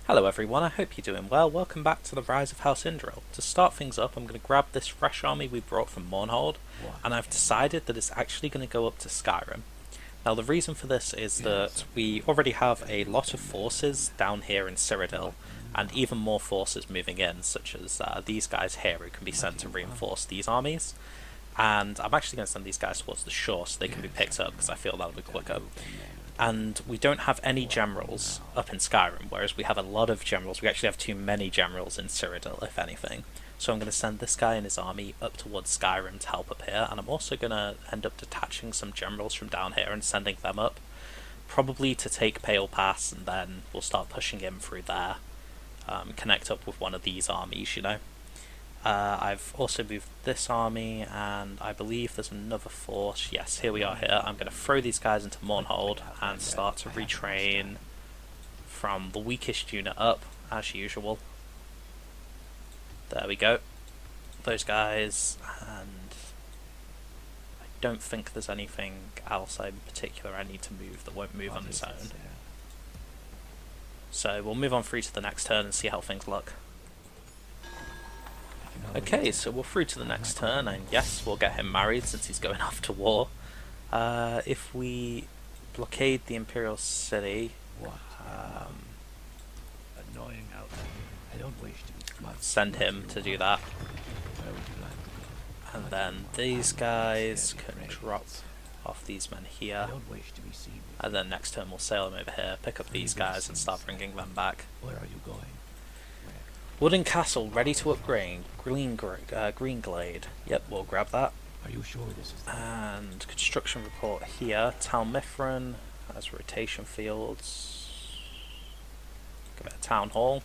Hello everyone, I hope you're doing well. Welcome back to the Rise of House Indoril. To start things up, I'm going to grab this fresh army we brought from Mournhold, and I've decided that it's actually going to go up to Skyrim. Now the reason for this is that we already have a lot of forces down here in Cyrodiil, and even more forces moving in, such as these guys here who can be sent to reinforce these armies. And I'm actually going to send these guys towards the shore so they can be picked up, because I feel that'll be quicker. And we don't have any generals up in Skyrim, whereas we have a lot of generals. We actually have too many generals in Cyrodiil, if anything. So I'm going to send this guy and his army up towards Skyrim to help up here, and I'm also going to end up detaching some generals from down here and sending them up, probably to take Pale Pass, and then we'll start pushing in through there, connect up with one of these armies, you know. I've also moved this army, and I believe there's another force. Yes, here we are here. I'm going to throw these guys into Mournhold and start to retrain from the weakest unit up, as usual. There we go. Those guys, and I don't think there's anything else in particular I need to move that won't move on its own. So we'll move on through to the next turn and see how things look. Okay, so we're through to the next turn, and yes, we'll get him married since he's going off to war. If we blockade the Imperial City, send him to do that, and then these guys can drop off these men here, and then next turn we'll sail them over here, pick up these guys and start bringing them back. Where are you going? Wooden Castle, ready to upgrade. Green Glade. Yep, we'll grab that. Are you sure this is And construction report here. Town Mithrin has rotation fields. Give it a town hall.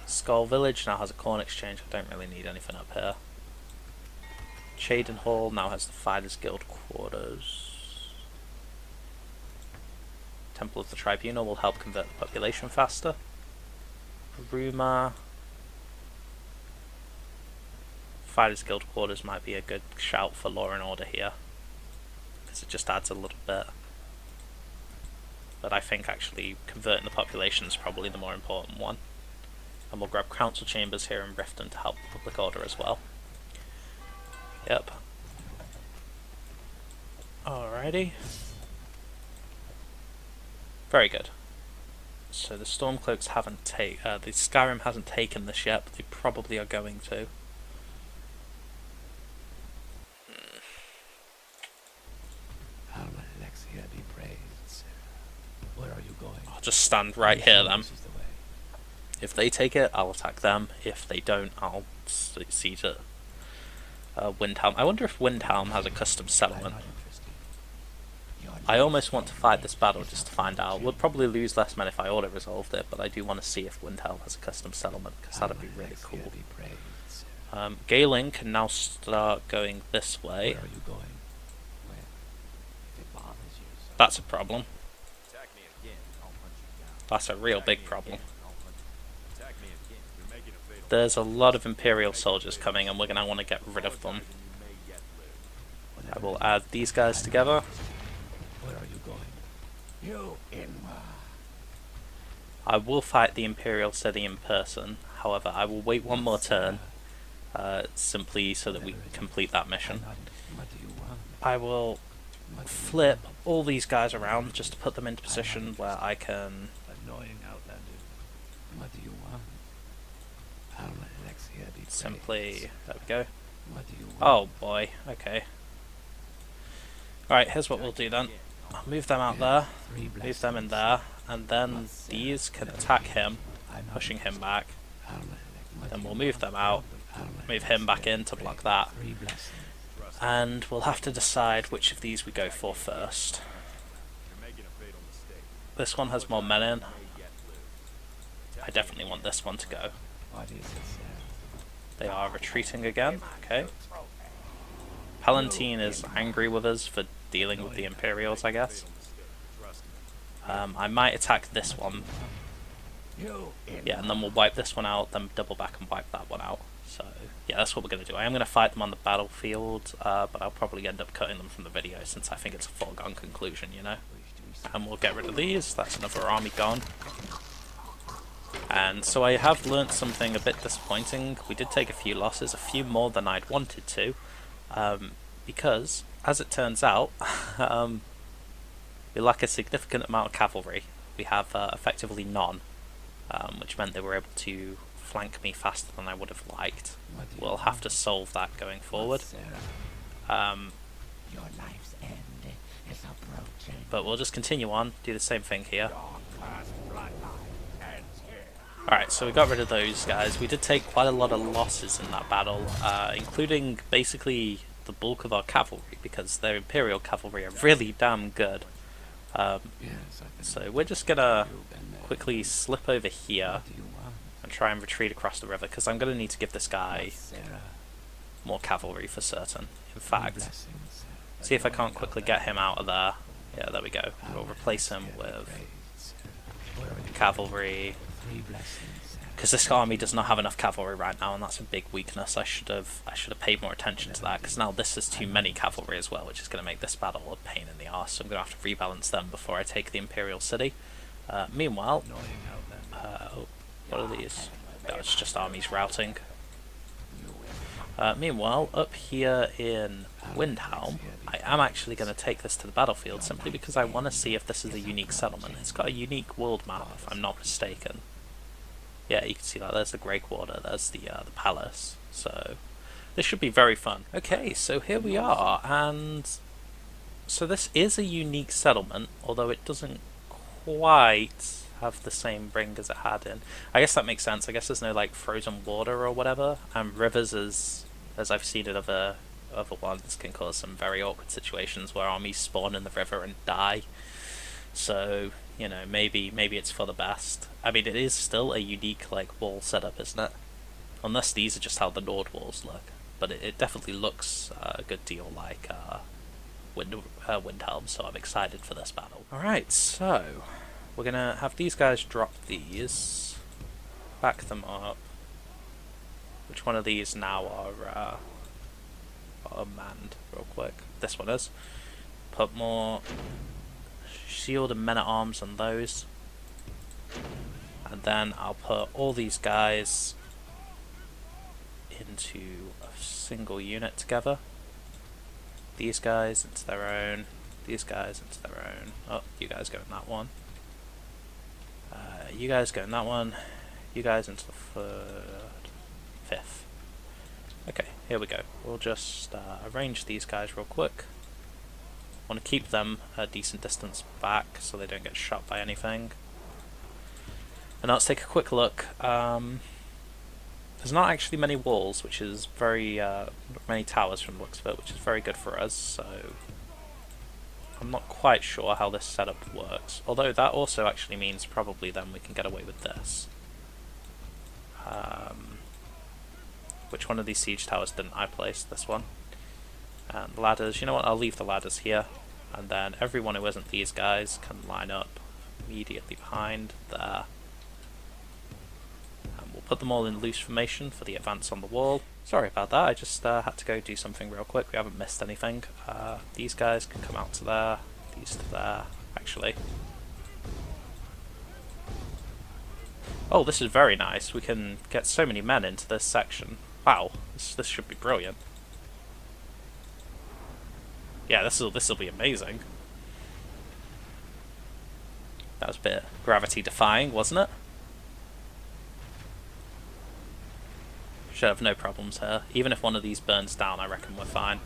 Skull Village now has a corn exchange. I don't really need anything up here. Chaden Hall now has the Fighters Guild quarters. Temple of the Tribunal will help convert the population faster. Ruma. Fighters Guild quarters might be a good shout for Law and Order here, because it just adds a little bit. But I think actually converting the population is probably the more important one. And we'll grab Council Chambers here in Riften to help Public Order as well. Yep. Alrighty. Very good. So the Stormcloaks haven't the Skyrim hasn't taken this yet, but they probably are going to. Where are you going? I'll just stand right here then. If they take it, I'll attack them. If they don't, I'll siege it. Windhelm. I wonder if Windhelm has a custom settlement. I almost want to fight this battle just to find out. We'll probably lose less men if I auto-resolved it, but I do want to see if Windhelm has a custom settlement, because that'd be really cool. Galyn can now start going this way. Where are you going? That's a problem. That's a real big problem. There's a lot of Imperial soldiers coming, and we're going to want to get rid of them. I will add these guys together. Where are you going? You in. I will fight the Imperial City in person. However, I will wait one more turn, simply so that we can complete that mission. I will flip all these guys around just to put them into position where I can. Annoying outlander. What do you want? Simply, there we go. What do you want? Oh boy, okay. Alright, here's what we'll do then. I'll move them out there, move them in there, and then these can attack him, pushing him back. Then we'll move them out, move him back in to block that. And we'll have to decide which of these we go for first. This one has more men in. I definitely want this one to go. They are retreating again, okay. Palatine is angry with us for dealing with the Imperials, I guess. I might attack this one. Yeah, and then we'll wipe this one out, then double back and wipe that one out. So, yeah, that's what we're going to do. I am going to fight them on the battlefield, but I'll probably end up cutting them from the video since I think it's a foregone conclusion, you know. And we'll get rid of these. That's another army gone. And so I have learnt something a bit disappointing. We did take a few losses, a few more than I'd wanted to, because, as it turns out, we lack a significant amount of cavalry. We have effectively none, which meant they were able to flank me faster than I would have liked. We'll have to solve that going forward. Your life's end is approaching. But we'll just continue on, do the same thing here. Alright, so we got rid of those guys. We did take quite a lot of losses in that battle, including basically the bulk of our cavalry, because their Imperial cavalry are really damn good. So we're just gonna quickly slip over here and try and retreat across the river, because I'm gonna need to give this guy more cavalry for certain. In fact, see if I can't quickly get him out of there. Yeah, there we go. We'll replace him with cavalry, because this army does not have enough cavalry right now, and that's a big weakness. I should have paid more attention to that, because now this is too many cavalry as well, which is going to make this battle a pain in the arse. So I'm going to have to rebalance them before I take the Imperial City. Meanwhile, what are these? No, it's just armies routing. Meanwhile, up here in Windhelm, I am actually going to take this to the battlefield simply because I want to see if this is a unique settlement. It's got a unique world map, if I'm not mistaken. Yeah, you can see that. There's the Grey Quarter, there's the palace. So this should be very fun. Okay, so here we are, and so this is a unique settlement, although it doesn't quite have the same brink as it had in. I guess that makes sense. I guess there's no like frozen water or whatever, and rivers, as I've seen in other ones, can cause some very awkward situations where armies spawn in the river and die. So, you know, maybe it's for the best. I mean, it is still a unique like wall setup, isn't it? Unless these are just how the Nord walls look, but it definitely looks a good deal like Windhelm. So I'm excited for this battle. All right, so we're gonna have these guys drop these, back them up. Which one of these now are manned? Real quick, this one is. Put more shield and men at arms on those, and then I'll put all these guys into a single unit together. These guys into their own. These guys into their own. Oh, you guys go in that one. You guys go in that one. You guys into the fifth. Okay, here we go. We'll just arrange these guys real quick. Want to keep them a decent distance back so they don't get shot by anything. And now let's take a quick look. There's not actually many walls, which is very many towers from the looks of it, which is very good for us. So I'm not quite sure how this setup works. Although that also actually means probably then we can get away with this. Which one of these siege towers didn't I place? This one. And the ladders, you know what, I'll leave the ladders here. And then everyone who isn't these guys can line up immediately behind there. And we'll put them all in loose formation for the advance on the wall. Sorry about that, I just had to go do something real quick. We haven't missed anything. These guys can come out to there, these to there, actually. Oh, this is very nice. We can get so many men into this section. Wow, this should be brilliant. Yeah, this'll be amazing. That was a bit gravity defying, wasn't it? Should have no problems here. Even if one of these burns down, I reckon we're fine.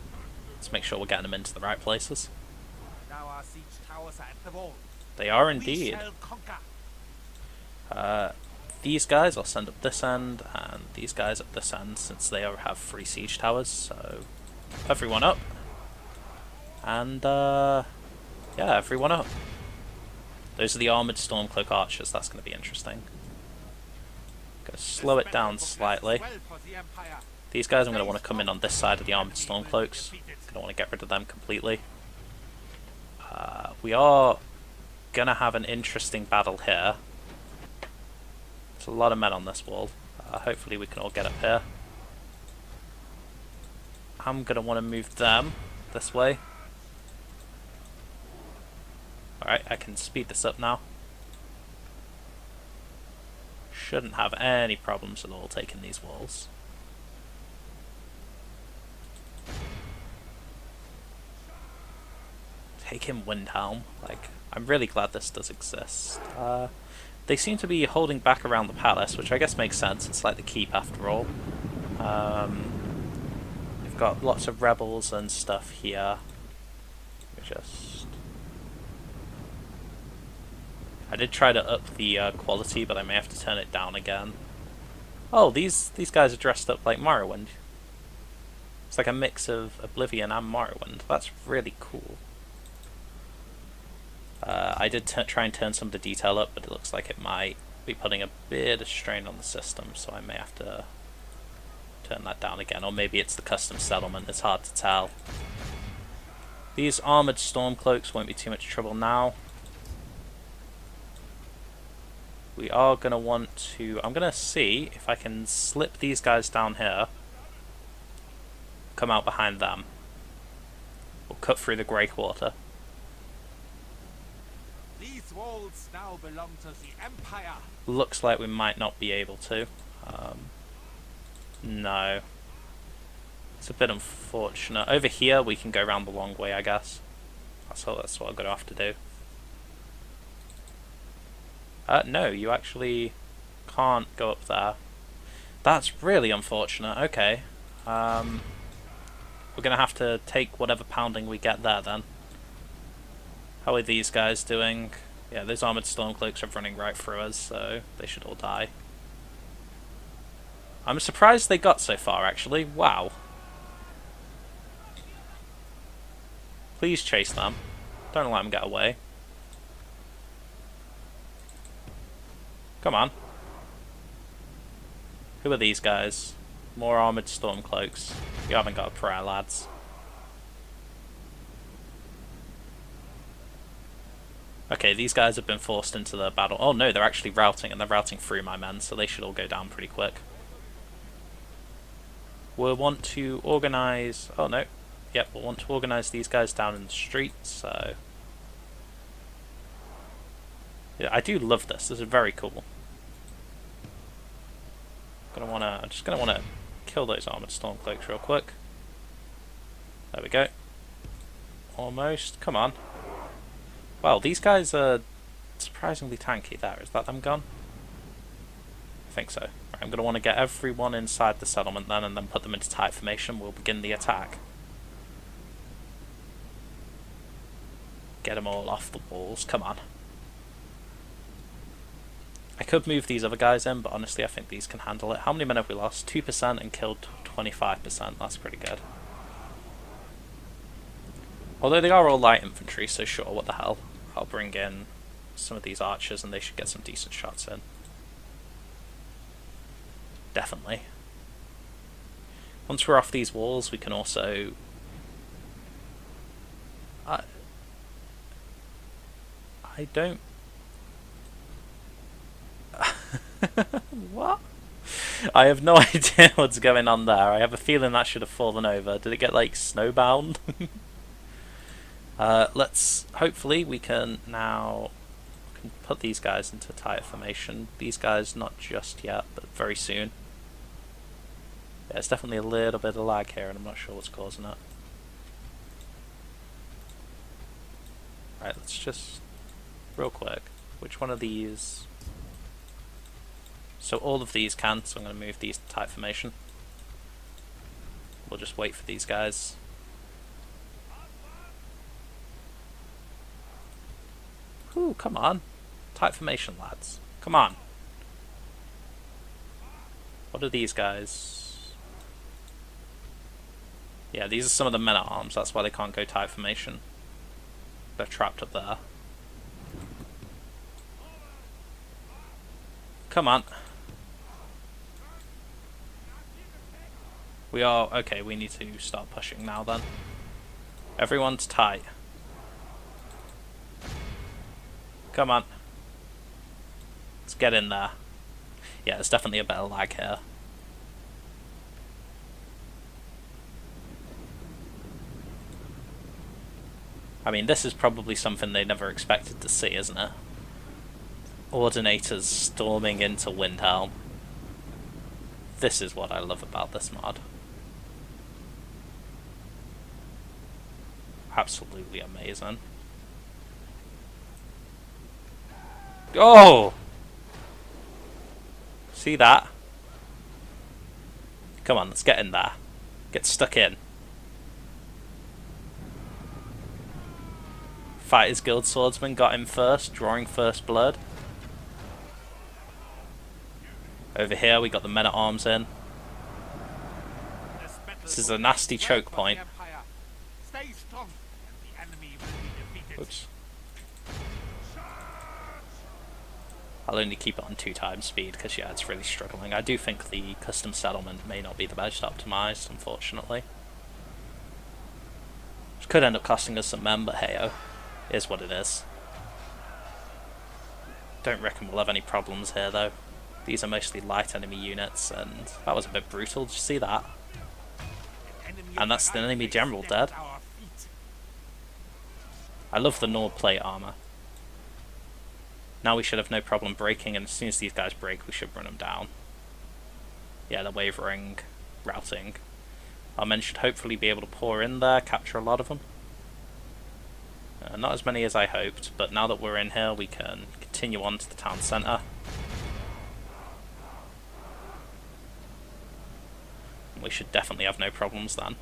Let's make sure we're getting them into the right places. Now our siege towers are at the wall. They are We indeed. shall conquer. These guys I'll send up this end, and these guys up this end, since they have 3 siege towers. So everyone up. And yeah, everyone up. Those are the armoured Stormcloak archers. That's going to be interesting. Gonna slow it down slightly. Well for the Empire. These guys I'm going to want to come in on this side of the armoured Stormcloaks. Gonna want to get rid of them completely. We are gonna have an interesting battle here. There's a lot of men on this wall. Hopefully we can all get up here. I'm gonna want to move them this way. Alright, I can speed this up now. shouldn't have any problems at all taking these walls. Take him, Windhelm. Like, I'm really glad this does exist. They seem to be holding back around the palace, which I guess makes sense. It's like the keep after all. We've got lots of rebels and stuff here. I did try to up the quality, but I may have to turn it down again. Oh, these guys are dressed up like Morrowind. It's like a mix of Oblivion and Morrowind. That's really cool. I did try and turn some of the detail up, but it looks like it might be putting a bit of strain on the system, so I may have to turn that down again. Or maybe it's the custom settlement, it's hard to tell. These armoured Stormcloaks won't be too much trouble now. We are going to want to... I'm going to see if I can slip these guys down here. Come out behind them. We'll cut through the Grey Quarter. These walls now belong to the Empire. Looks like we might not be able to. No. It's a bit unfortunate. Over here we can go around the long way, I guess. That's what I'm going to have to do. No, you actually can't go up there. That's really unfortunate. Okay. We're going to have to take whatever pounding we get there then. How are these guys doing? Yeah, those armoured Stormcloaks are running right through us, so they should all die. I'm surprised they got so far, actually. Wow. Please chase them. Don't let them get away. Come on. Who are these guys? More armoured Stormcloaks. You haven't got a prayer, lads. Okay, these guys have been forced into the battle. Oh no, they're actually routing, and they're routing through my men, so they should all go down pretty quick. We'll want to organise... Oh no. Yep, we'll want to organise these guys down in the streets, so... Yeah, I do love this. This is very cool. I'm just gonna wanna kill those armoured Stormcloaks real quick. There we go. Almost. Come on. Wow, these guys are surprisingly tanky there. Is that them gone? I think so. Right, I'm going to want to get everyone inside the settlement then, and then put them into tight formation. We'll begin the attack. Get them all off the walls. Come on. I could move these other guys in, but honestly I think these can handle it. How many men have we lost? 2% and killed 25%. That's pretty good. Although they are all light infantry, so sure, what the hell. I'll bring in some of these archers and they should get some decent shots in. Definitely. Once we're off these walls, we can also... I don't... What? I have no idea what's going on there. I have a feeling that should have fallen over. Did it get, like, snowbound? Let's... Hopefully we can now... put these guys into tight formation. These guys not just yet, but very soon. Yeah, it's definitely a little bit of lag here, and I'm not sure what's causing it. Right, let's just... real quick. Which one of these... So all of these can, so I'm going to move these to tight formation. We'll just wait for these guys. Ooh, come on. Tight formation, lads. Come on. What are these guys? Yeah, these are some of the men-at-arms, that's why they can't go tight formation. They're trapped up there. Come on. We are... Okay, we need to start pushing now then. Everyone's tight. Come on. Let's get in there. Yeah, there's definitely a better lag here. I mean, this is probably something they never expected to see, isn't it? Ordinators storming into Windhelm. This is what I love about this mod. Absolutely amazing. Oh! See that? Come on, let's get in there. Get stuck in. Fighters Guild Swordsman got him first, drawing first blood. Over here we got the men at arms in. This is a nasty choke point. Stay strong, and the enemy will be defeated. Oops. I'll only keep it on 2x speed because yeah, it's really struggling. I do think the custom settlement may not be the best optimised, unfortunately. Which could end up costing us some men, but hey-oh. Is what it is. Don't reckon we'll have any problems here though. These are mostly light enemy units, and that was a bit brutal. Did you see that? And that's the enemy general dead. I love the Nord plate armor. Now we should have no problem breaking, and as soon as these guys break, we should run them down. Yeah, they're wavering, routing. Our men should hopefully be able to pour in there, capture a lot of them. Not as many as I hoped, but now that we're in here, we can continue on to the town centre. We should definitely have no problems then.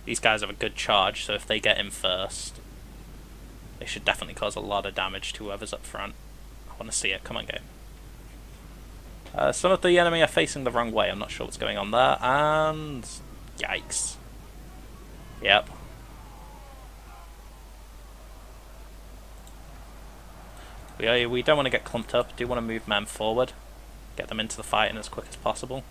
These guys have a good charge, so if they get in first, they should definitely cause a lot of damage to whoever's up front. I want to see it. Come on, game. Some of the enemy are facing the wrong way. I'm not sure what's going on there. And yikes. Yep. We don't want to get clumped up. Do want to move men forward. Get them into the fight in as quick as possible.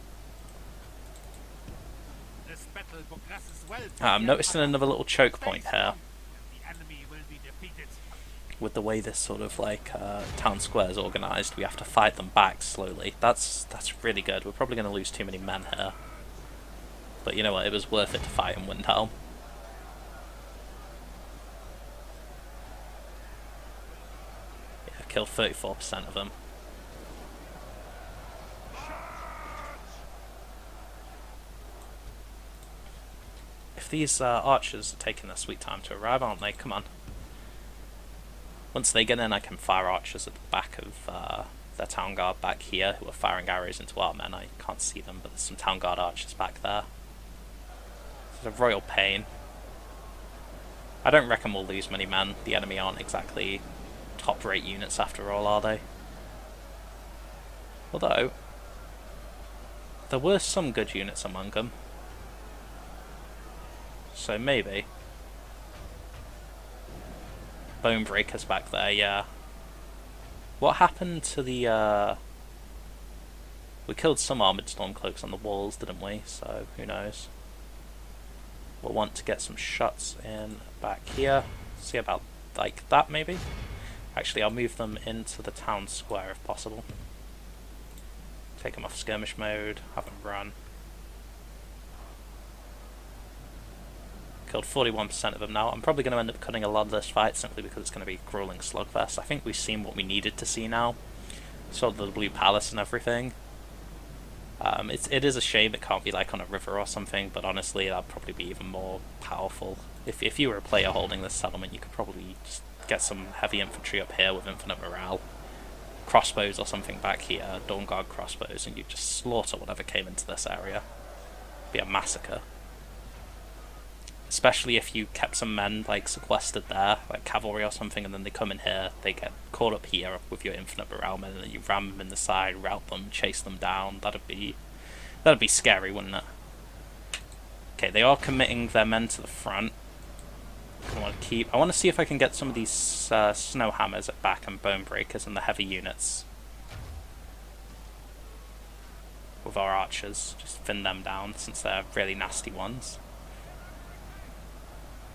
I'm noticing another little choke point here. With the way this sort of like town square is organised, we have to fight them back slowly. That's really good. We're probably going to lose too many men here. But you know what, it was worth it to fight in Windhelm. Yeah, kill 34% of them. If these archers are taking their sweet time to arrive, aren't they? Come on. Once they get in, I can fire archers at the back of their town guard back here, who are firing arrows into our men. I can't see them, but there's some town guard archers back there. It's a royal pain. I don't reckon we'll lose many men. The enemy aren't exactly top-rate units after all, are they? Although, there were some good units among them. So maybe. Bonebreakers back there, yeah. What happened to the, we killed some armoured Stormcloaks on the walls, didn't we? So, who knows. We'll want to get some shots in back here. See about, like, that, maybe? Actually, I'll move them into the town square if possible. Take them off skirmish mode, have them run. Killed 41% of them now. I'm probably going to end up cutting a lot of this fight simply because it's going to be a grueling slugfest. I think we've seen what we needed to see now. Sort of the Blue Palace and everything. It is a shame it can't be like on a river or something, but honestly that'd probably be even more powerful. If you were a player holding this settlement, you could probably just get some heavy infantry up here with infinite morale. Crossbows or something back here, Dawn Guard crossbows, and you just slaughter whatever came into this area. It'd be a massacre. Especially if you kept some men like sequestered there, like cavalry or something, and then they come in here, they get caught up here with your infinite morale men, and then you ram them in the side, rout them, chase them down. That'd be scary, wouldn't it? Okay, they are committing their men to the front. I want to see if I can get some of these snow hammers at back and bone breakers and the heavy units with our archers. Just thin them down since they're really nasty ones.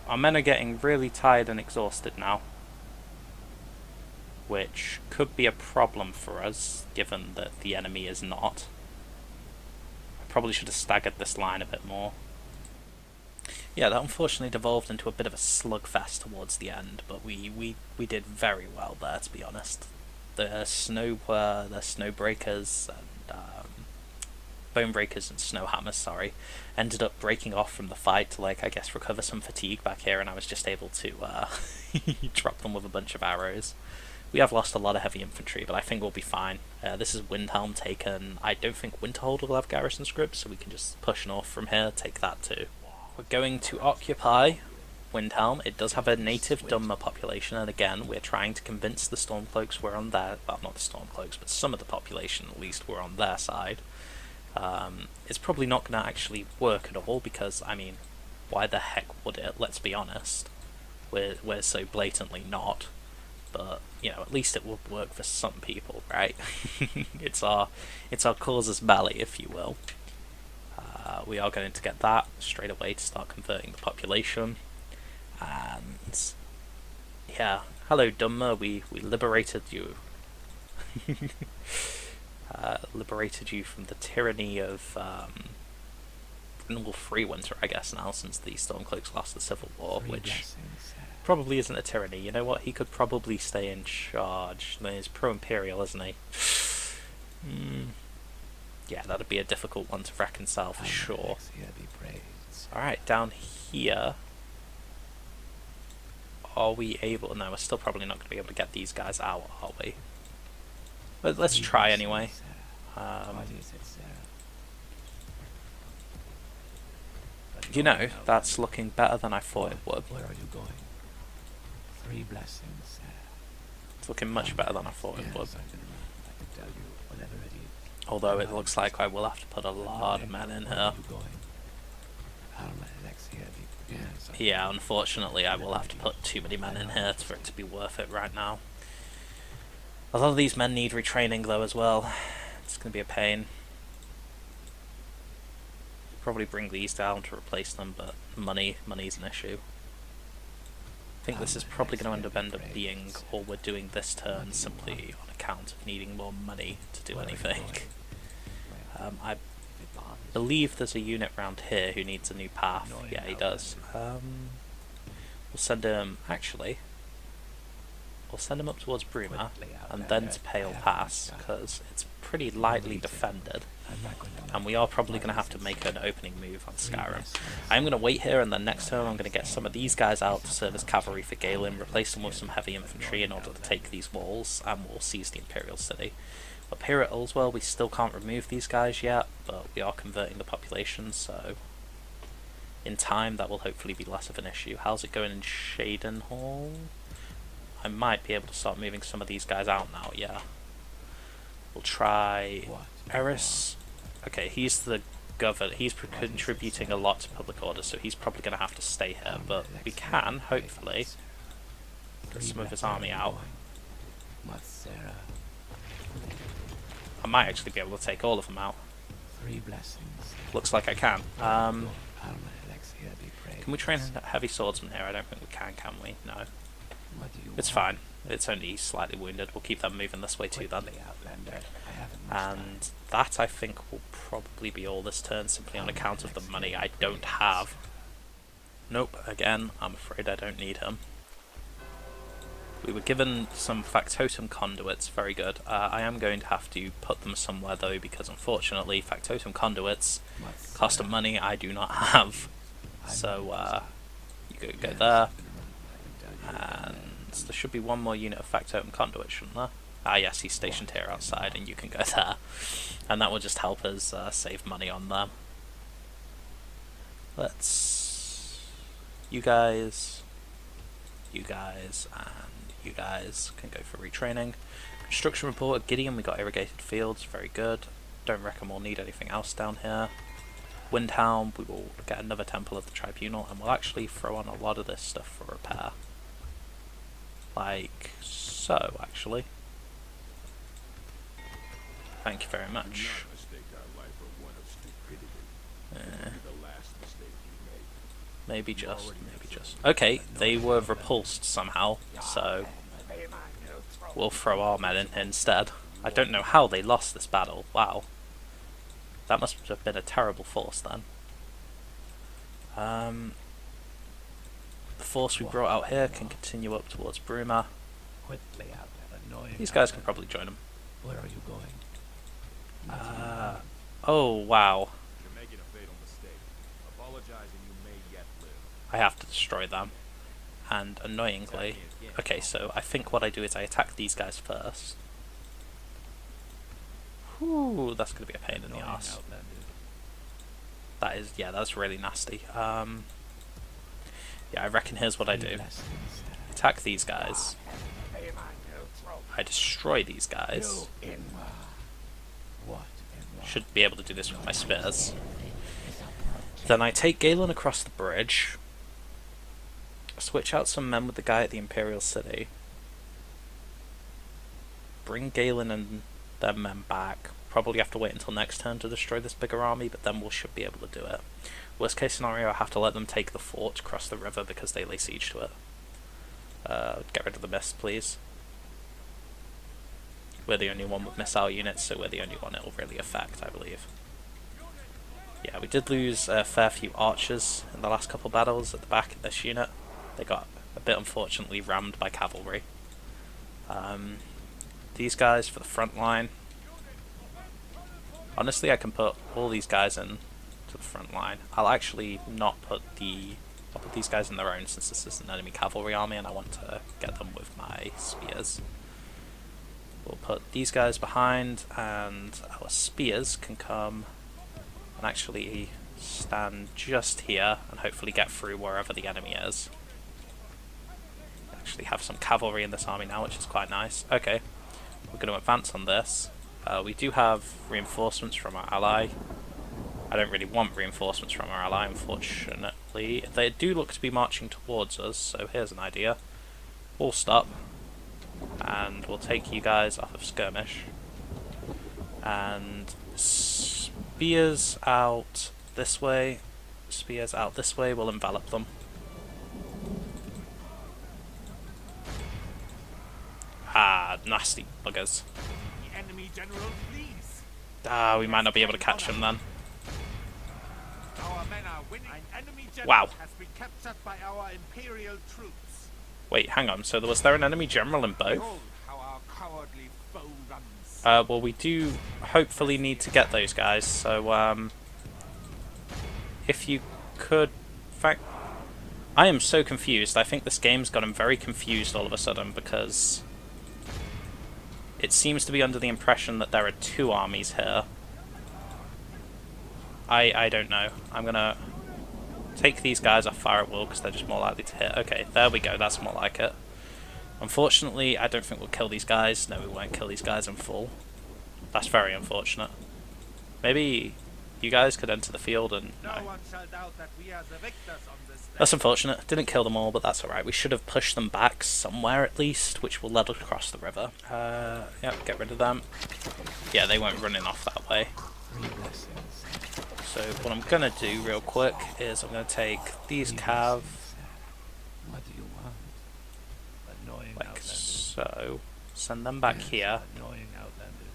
Our men are getting really tired and exhausted now, which could be a problem for us, given that the enemy is not. I probably should have staggered this line a bit more. Yeah, that unfortunately devolved into a bit of a slugfest towards the end, but we did very well there, to be honest. The snow breakers and bone breakers and snow hammers, sorry, ended up breaking off from the fight to, like, I guess recover some fatigue back here, and I was just able to drop them with a bunch of arrows. We have lost a lot of heavy infantry, but I think we'll be fine. This is Windhelm taken. I don't think Winterhold will have garrison scripts, so we can just push north from here, take that too. We're going to occupy Windhelm. It does have a native Dunmer population, and again, we're trying to convince the Stormcloaks we're on their... well, not the Stormcloaks, but some of the population at least were on their side. It's probably not going to actually work at all, because, I mean, why the heck would it? Let's be honest. We're so blatantly not. But, you know, at least it will work for some people, right? It's our casus belli, if you will. We are going to get that straight away to start converting the population. And, yeah, hello Dunmer, we liberated you. Liberated you from the tyranny of Free Winter, I guess, now, since the Stormcloaks lost the Civil War, which probably isn't a tyranny. You know what? He could probably stay in charge. I mean, he's pro-Imperial, isn't he? Yeah, that'd be a difficult one to reconcile for sure. Alright, down here... are we able... no, we're still probably not going to be able to get these guys out, are we? But let's try anyway. You know, that's looking better than I thought it would. Where are you going? 3 blessings. It's looking much better than I thought it would. I can tell you whatever it is. Although it looks like I will have to put a lot of men in here. Yeah, unfortunately I will have to put too many men in here for it to be worth it right now. A lot of these men need retraining though as well. It's going to be a pain. Probably bring these down to replace them, but money's an issue. I think this is probably going to end up being all we're doing this turn simply on account of needing more money to do anything. I believe there's a unit around here who needs a new path. Yeah, he does. We'll send him... actually, we'll send him up towards Bruma, and then to Pale Pass, because it's pretty lightly defended, and we are probably going to have to make an opening move on Skyrim. I'm going to wait here, and then next turn I'm going to get some of these guys out to serve as cavalry for Galyn, replace them with some heavy infantry in order to take these walls, and we'll seize the Imperial City. Up here at Ulswell, we still can't remove these guys yet, but we are converting the population, so in time that will hopefully be less of an issue. How's it going in Shaden Hall? I might be able to start moving some of these guys out now, yeah. We'll try Eris. Okay, he's the governor. He's contributing a lot to public order, so he's probably going to have to stay here, but we can, hopefully, get some of his army out. I might actually be able to take all of them out. Looks like I can. Can we train heavy swordsmen here? I don't think we can we? No. It's fine. It's only slightly wounded. We'll keep them moving this way too then. And that, I think, will probably be all this turn, simply on account of the money I don't have. Nope, again, I'm afraid I don't need him. We were given some factotum conduits, very good. I am going to have to put them somewhere though, because unfortunately factotum conduits cost of money I do not have. So you go there, and there should be one more unit of factotum conduit, shouldn't there? Ah yes, he's stationed here outside, and you can go there. And that will just help us save money on them. Let's... you guys, and you guys can go for retraining. Construction report, Gideon, we got irrigated fields, very good. Don't reckon we'll need anything else down here. Windhelm, we will get another Temple of the Tribunal, and we'll actually throw on a lot of this stuff for repair. Like so, actually. Thank you very much. Maybe just. Okay, they were repulsed somehow, so we'll throw our men in instead. I don't know how they lost this battle. Wow. That must have been a terrible force then. The force we brought out here can continue up towards Bruma. Quickly out there, annoying. These guys can probably join them. Where are you going? Oh, wow. You're making a fatal mistake. Apologizing, you may yet live. I have to destroy them. And annoyingly... Okay, so I think what I do is I attack these guys first. Whew, that's going to be a pain in the ass. That is, yeah, that's really nasty. Yeah, I reckon here's what I do. Attack these guys. I destroy these guys. Should be able to do this with my spears. Then I take Galyn across the bridge. Switch out some men with the guy at the Imperial City. Bring Galyn and their men back. Probably have to wait until next turn to destroy this bigger army, but then we should be able to do it. Worst case scenario, I have to let them take the fort across the river because they lay siege to it. Get rid of the mist, please. We're the only one with missile units, so we're the only one it'll really affect, I believe. Yeah, we did lose a fair few archers in the last couple battles at the back of this unit. They got a bit unfortunately rammed by cavalry. These guys for the front line. Honestly, I can put all these guys in to the front line. I'll actually not put I'll put these guys in their own since this is an enemy cavalry army and I want to get them with my spears. We'll put these guys behind and our spears can come and actually stand just here and hopefully get through wherever the enemy is. Actually have some cavalry in this army now, which is quite nice. Okay, we're going to advance on this. We do have reinforcements from our ally. I don't really want reinforcements from our ally, unfortunately. They do look to be marching towards us, so here's an idea. We'll stop, and we'll take you guys off of skirmish. And spears out this way. Spears out this way will envelop them. Ah, nasty buggers. Enemy general, please. Ah, we might not be able to catch him then. Our men are winning. An enemy general Wow. has been captured by our Imperial troops. Wait, hang on. So was there an enemy general in both? Behold how our cowardly foe runs. Well, we do hopefully need to get those guys. So, if you could, in fact, I am so confused. I think this game's gotten very confused all of a sudden because it seems to be under the impression that there are two armies here. I don't know. I'm gonna take these guys off fire at will because they're just more likely to hit. Okay, there we go. That's more like it. Unfortunately, I don't think we'll kill these guys. No, we won't kill these guys in full. That's very unfortunate. Maybe you guys could enter the field and... No one shall doubt that we are the victors on this day. That's unfortunate. Didn't kill them all, but that's alright. We should have pushed them back somewhere at least, which will let us cross the river. Yep, get rid of them. Yeah, they weren't running off that way. So what I'm going to do real quick is I'm going to take these cav, What do you want? Annoying like outlanders. so, send them back here, Annoying outlanders.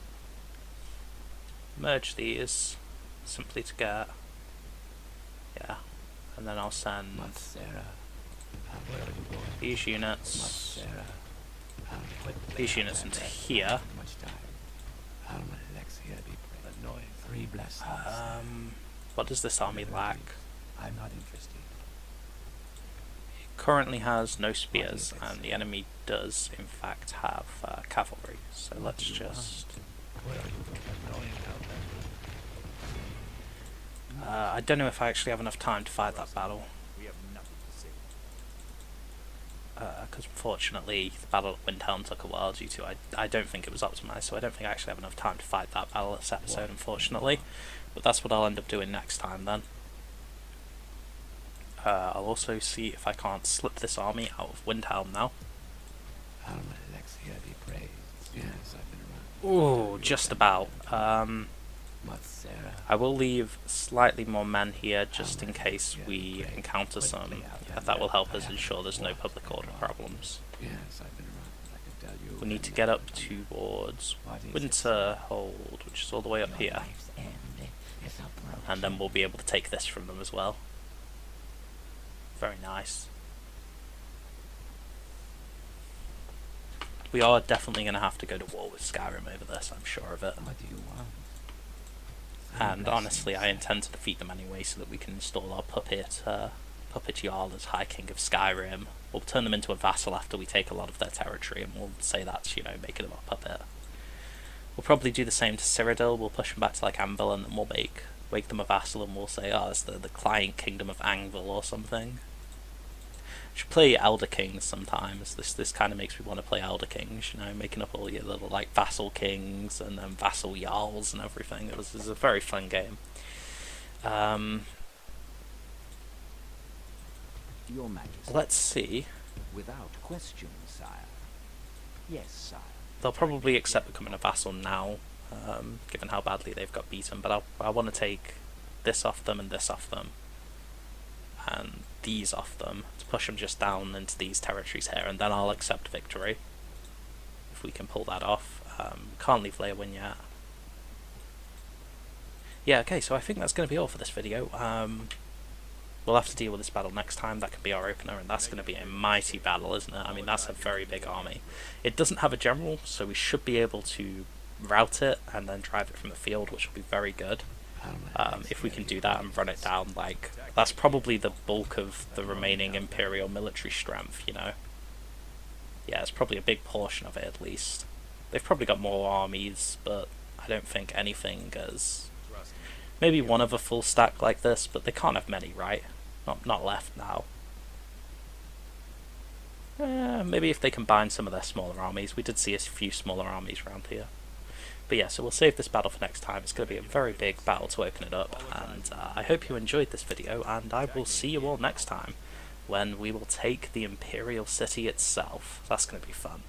merge these, simply to get, yeah, and then I'll send Sarah, where are you going? these units, Sarah, these units into here. Much time. Alexia be annoying. 3 blessings. What does this army lack? I'm not interested. It currently has no spears, and the enemy does in fact have cavalry, so let's just... Where are you going? Annoying outlanders. I don't know if I actually have enough time to fight that battle. We have nothing to say. Because unfortunately the battle at Windhelm took a while due to I don't think it was optimised, so I don't think I actually have enough time to fight that battle this episode, unfortunately. But that's what I'll end up doing next time then. I'll also see if I can't slip this army out of Windhelm now. Alexia be praised. Yes, I've been around. Ooh, just about. Sarah. I will leave slightly more men here just in case we encounter some. That will help us ensure there's no public order problems. Yes, I've been around. I can tell you. We need to get up towards Winterhold, which is all the way up here. And then we'll be able to take this from them as well. Very nice. We are definitely going to have to go to war with Skyrim over this, I'm sure of it. What do you want? And honestly, I intend to defeat them anyway so that we can install our puppet Jarl as High King of Skyrim. We'll turn them into a vassal after we take a lot of their territory, and we'll say that's, you know, making them a puppet. We'll probably do the same to Cyrodiil. We'll push them back to like Anvil, and then we'll make them a vassal, and we'll say, oh, it's the client kingdom of Anvil or something. Should play Elder Kings sometimes. This kind of makes me want to play Elder Kings, you know, making up all your little like vassal kings and then vassal jarls and everything. It was a very fun game. Your Majesty. Let's see. Without question, sire. Yes, sire. They'll probably accept becoming a vassal now, given how badly they've got beaten. But I want to take this off them and this off them, and these off them to push them just down into these territories here, and then I'll accept victory if we can pull that off. Can't leave Leowyn yet. Yeah, okay, so I think that's going to be all for this video. We'll have to deal with this battle next time. That can be our opener, and that's going to be a mighty battle, isn't it? I mean, that's a very big army. It doesn't have a general, so we should be able to rout it and then drive it from the field, which will be very good. If we can do that and run it down, like, that's probably the bulk of the remaining Imperial military strength, you know? Yeah, it's probably a big portion of it, at least. They've probably got more armies, but I don't think anything as... Maybe one of a full stack like this, but they can't have many, right? Not left now. Maybe if they combine some of their smaller armies. We did see a few smaller armies around here. But yeah, so we'll save this battle for next time. It's going to be a very big battle to open it up, and I hope you enjoyed this video, and I will see you all next time, when we will take the Imperial City itself. That's going to be fun.